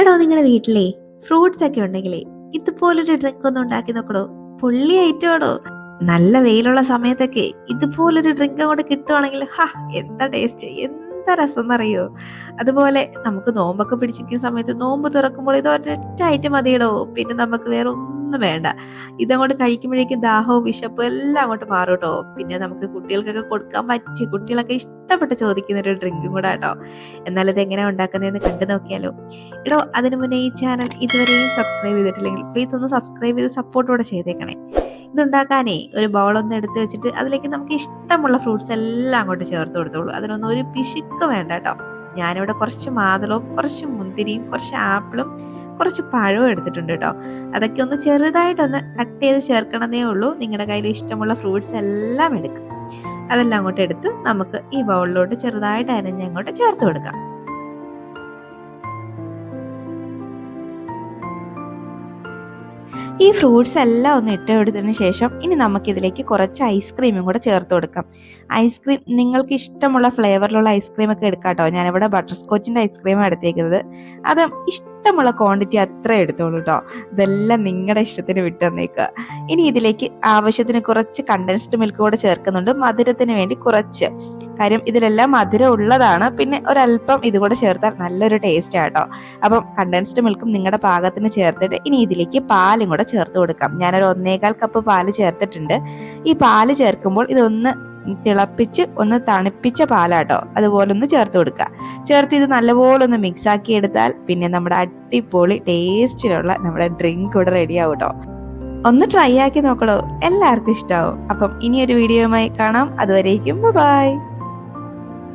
എടോ നിങ്ങളുടെ വീട്ടിലെ ഫ്രൂട്ട്സ് ഒക്കെ ഉണ്ടെങ്കിലേ ഇതുപോലൊരു ഡ്രിങ്ക് ഒന്ന് ഉണ്ടാക്കി നോക്കണോ. പൊള്ളി ഐറ്റമാണോ. നല്ല വെയിലുള്ള സമയത്തൊക്കെ ഇതുപോലൊരു ഡ്രിങ്ക് അങ്ങോട്ട് കിട്ടുവാണെങ്കിൽ എന്താ ടേസ്റ്റ്, എന്താ രസം എന്നറിയോ. അതുപോലെ നമുക്ക് നോമ്പൊക്കെ പിടിച്ചിരിക്കുന്ന സമയത്ത് നോമ്പ് തുറക്കുമ്പോൾ ഇത് ഒരൊറ്റ ഐറ്റം മതിയിടോ, പിന്നെ നമുക്ക് വേറെ ഒന്നും വേണ്ട. ഇതങ്ങോട്ട് കഴിക്കുമ്പോഴേക്കും ദാഹവും വിശപ്പും എല്ലാം അങ്ങോട്ട് മാറും കേട്ടോ. പിന്നെ നമുക്ക് കുട്ടികൾക്കൊക്കെ കൊടുക്കാൻ പറ്റിയ, കുട്ടികളൊക്കെ ഇഷ്ടപ്പെട്ട് ചോദിക്കുന്ന ഒരു ഡ്രിങ്കും കൂടെ കേട്ടോ. എന്നാൽ ഇത് എങ്ങനെയാ ഉണ്ടാക്കുന്നതെന്ന് കണ്ടു നോക്കിയാലോ. എടോ അതിനു മുന്നേ ഈ ചാനൽ ഇതുവരെയും സബ്സ്ക്രൈബ് ചെയ്തിട്ടില്ലെങ്കിൽ പ്ലീസ് ഒന്ന് സബ്സ്ക്രൈബ് ചെയ്ത് സപ്പോർട്ടോടെ ചെയ്തേക്കണേ. ഇതുണ്ടാക്കാനേ ഒരു ബൗളൊന്ന് എടുത്ത് വെച്ചിട്ട് അതിലേക്ക് നമുക്ക് ഇഷ്ടമുള്ള ഫ്രൂട്ട്സ് എല്ലാം അങ്ങോട്ട് ചേർത്ത് കൊടുത്തോളൂ. അതിനൊന്നും ഒരു പിശുക്ക് വേണ്ട കേട്ടോ. ഞാനിവിടെ കുറച്ച് മാതളവും കുറച്ച് മുന്തിരിയും കുറച്ച് ആപ്പിളും കുറച്ച് പഴവും എടുത്തിട്ടുണ്ട് കേട്ടോ. അതൊക്കെ ഒന്ന് ചെറുതായിട്ടൊന്ന് കട്ട് ചെയ്ത് ചേർക്കണമെന്നേ ഉള്ളൂ. നിങ്ങളുടെ കയ്യിൽ ഇഷ്ടമുള്ള ഫ്രൂട്ട്സ് എല്ലാം എടുക്കും. അതെല്ലാം അങ്ങോട്ട് എടുത്ത് നമുക്ക് ഈ ബൗളിലോട്ട് ചെറുതായിട്ട് അരിഞ്ഞ് അങ്ങോട്ട് ചേർത്ത് കൊടുക്കാം. ഈ ഫ്രൂട്ട്സ് എല്ലാം ഒന്ന് ഇട്ട് കൊടുത്തതിന് ശേഷം ഇനി നമുക്കിതിലേക്ക് കുറച്ച് ഐസ്ക്രീമും കൂടെ ചേർത്ത് കൊടുക്കാം. ഐസ്ക്രീം നിങ്ങൾക്ക് ഇഷ്ടമുള്ള ഫ്ലേവറിലുള്ള ഐസ്ക്രീം ഒക്കെ എടുക്കാം കേട്ടോ. ഞാനിവിടെ ബട്ടർ സ്കോച്ചിൻ്റെ ഐസ്ക്രീമാണ് എടുത്തേക്കുന്നത്. അത് ഇഷ്ടമുള്ള ക്വാണ്ടിറ്റി അത്ര എടുത്തോളൂ കേട്ടോ. ഇതെല്ലാം നിങ്ങളുടെ ഇഷ്ടത്തിന് വിട്ട് തന്നേക്കുക. ഇനി ഇതിലേക്ക് ആവശ്യത്തിന് കുറച്ച് കണ്ടൻസ്ഡ് മിൽക്ക് കൂടെ ചേർക്കുന്നുണ്ട്, മധുരത്തിന് വേണ്ടി കുറച്ച്. കാര്യം ഇതിലെല്ലാം മധുരം ഉള്ളതാണ്. പിന്നെ ഒരല്പം ഇതുകൂടെ ചേർത്താൽ നല്ലൊരു ടേസ്റ്റ് ആട്ടോ. അപ്പം കണ്ടൻസ്ഡ് മിൽക്കും നിങ്ങളുടെ പാകത്തിന് ചേർത്തിട്ട് ഇനി ഇതിലേക്ക് പാലും കൂടെ ചേർത്ത് കൊടുക്കാം. ഞാനൊരു 1.25 കപ്പ് പാല് ചേർത്തിട്ടുണ്ട്. ഈ പാല് ചേർക്കുമ്പോൾ ഇതൊന്ന് തിളപ്പിച്ച് ഒന്ന് തണുപ്പിച്ച പാലാട്ടോ, അതുപോലെ ഒന്ന് ചേർത്ത് കൊടുക്കുക. ചേർത്ത് ഇത് നല്ലപോലെ ഒന്ന് മിക്സ് ആക്കി എടുത്താൽ പിന്നെ നമ്മുടെ അടിപൊളി ടേസ്റ്റിലുള്ള നമ്മുടെ ഡ്രിങ്ക് കൂടെ റെഡി ആവും കേട്ടോ. ഒന്ന് ട്രൈ ആക്കി നോക്കണോ, എല്ലാവർക്കും ഇഷ്ടാവും. അപ്പം ഇനിയൊരു വീഡിയോയുമായി കാണാം. അതുവരേക്കും ബൈ.